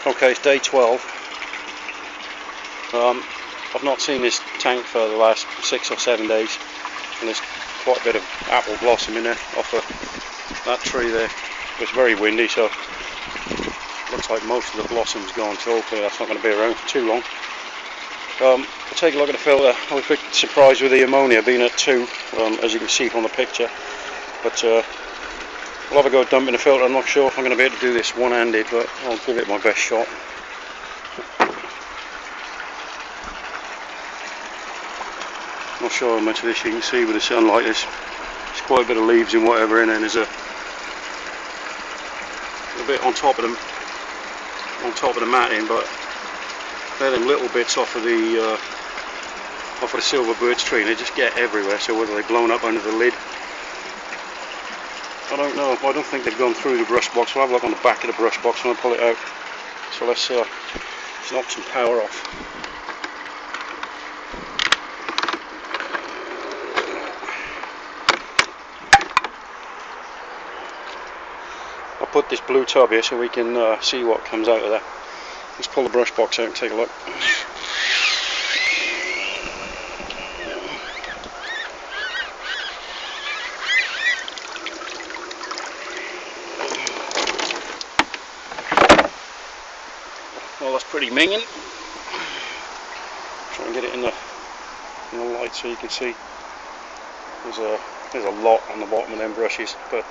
Okay, it's day 12. I've not seen this tank for the last 6 or 7 days, and there's quite a bit of apple blossom in there off of that tree there. It's very windy, so looks like most of the blossom's gone, so hopefully that's not going to be around for too long. We'll take a look at the filter. I was a bit surprised with the ammonia being at 2, as you can see from the picture, but we'll have a go at dumping the filter. I'm not sure if I'm going to be able to do this one-handed, but I'll give it my best shot. Not sure how much of this you can see with the sunlight. There's quite a bit of leaves and whatever in, and there's a bit on top of the matting, but they're them little bits off of the silver birch tree, and they just get everywhere. So whether they've blown up under the lid, I don't know. I don't think they've gone through the brush box. We'll have a look on the back of the brush box when I pull it out. So let's knock some power off. I'll put this blue tub here so we can see what comes out of there. Let's pull the brush box out and take a look. Well, that's pretty minging. Try and get it in the light so you can see. There's a lot on the bottom of them brushes, but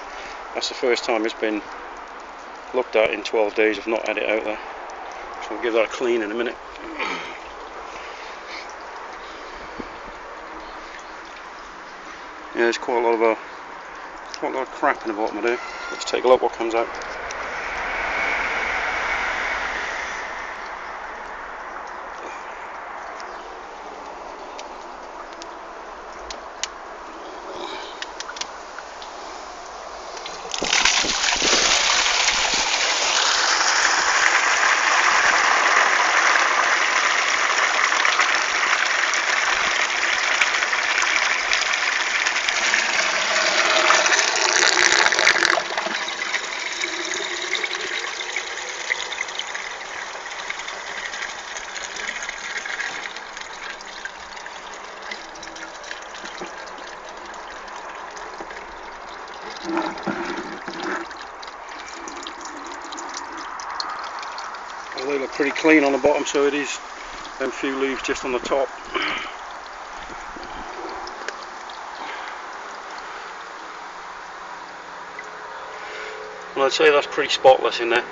that's the first time it's been looked at in 12 days. I've not had it out there, so we'll give that a clean in a minute. Yeah, there's quite a lot of crap in the bottom of there. Let's take a look what comes out. Well, they look pretty clean on the bottom, so it is them few leaves just on the top. Well, I'd say that's pretty spotless in there,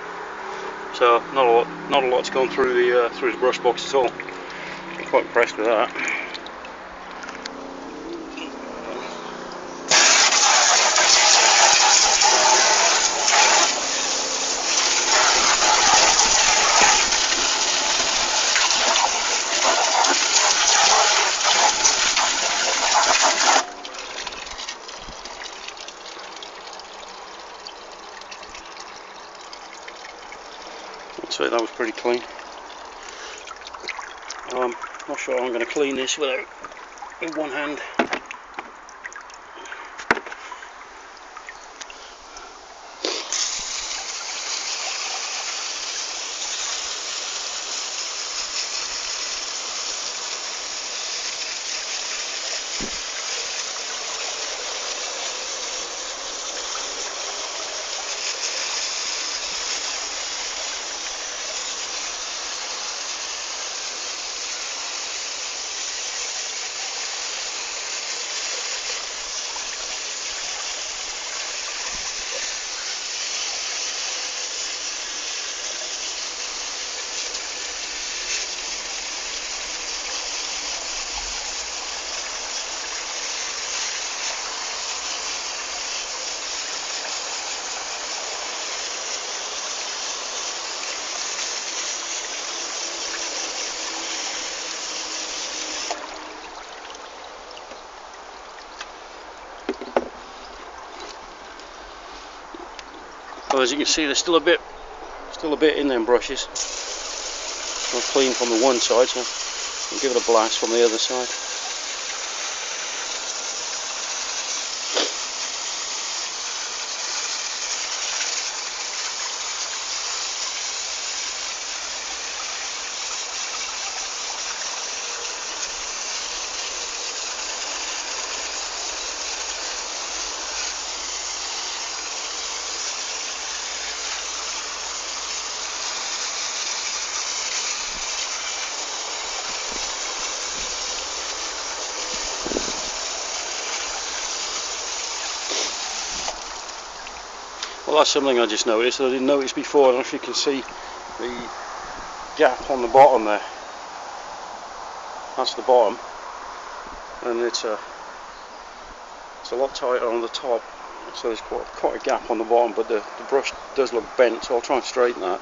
so not a lot's gone through the brush box at all. I'm quite impressed with that. So that was pretty clean. Not sure I'm going to clean this with one hand. Well, as you can see, there's still a bit in them brushes. Not clean from the one side, so I'll give it a blast from the other side. Well, that's something I just noticed that I didn't notice before. I don't know if you can see the gap on the bottom there. That's the bottom, and it's a lot tighter on the top, so there's quite a gap on the bottom, but the brush does look bent, so I'll try and straighten that.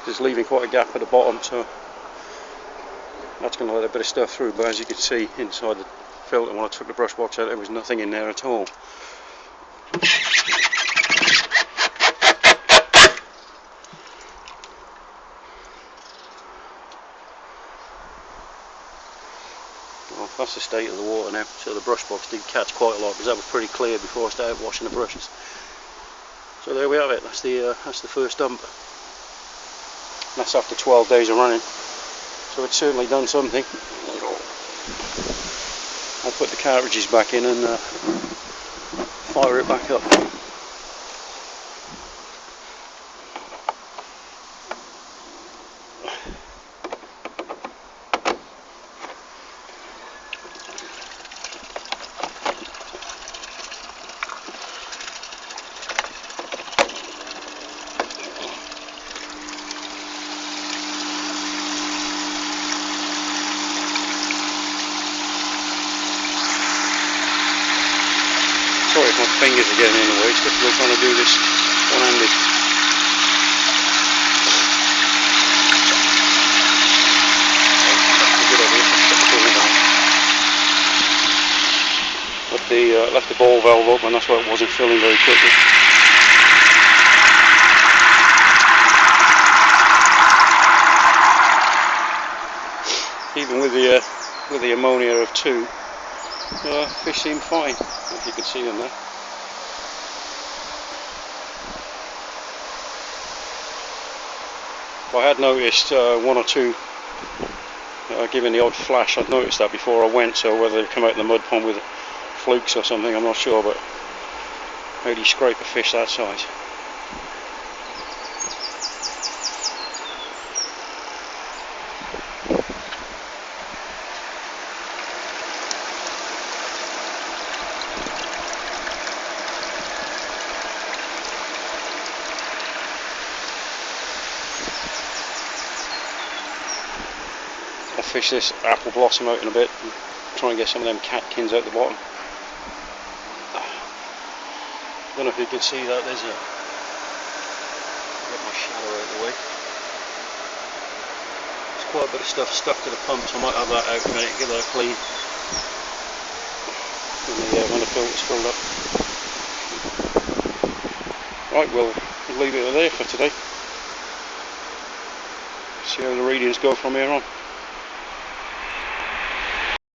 It's leaving quite a gap at the bottom, so that's going to let a bit of stuff through, but as you can see inside the filter, when I took the brush box out, there was nothing in there at all. Well, that's the state of the water now. So the brush box did catch quite a lot, because that was pretty clear before I started washing the brushes. So there we have it. That's the first dump. And that's after 12 days of running. So it's certainly done something. I'll put the cartridges back in and fire it back up. Sorry if my fingers are getting in the way, it's difficult trying to do this one-handed. That's a good idea. Left the ball valve open, that's why it wasn't filling very quickly. Even with the ammonia of 2, fish seem fine, if you can see them there. I had noticed 1 or 2 giving the odd flash. I'd noticed that before I went, so whether they've come out in the mud pond with flukes or something, I'm not sure, but how do you scrape a fish that size? I'll fish this apple blossom out in a bit and try and get some of them catkins out the bottom. I don't know if you can see that, there's a... get my shadow out of the way. There's quite a bit of stuff stuck to the pump, so I might have that out in a minute, give that a clean when the filter's filled up. Right, we'll leave it there for today. See how the readings go from here on.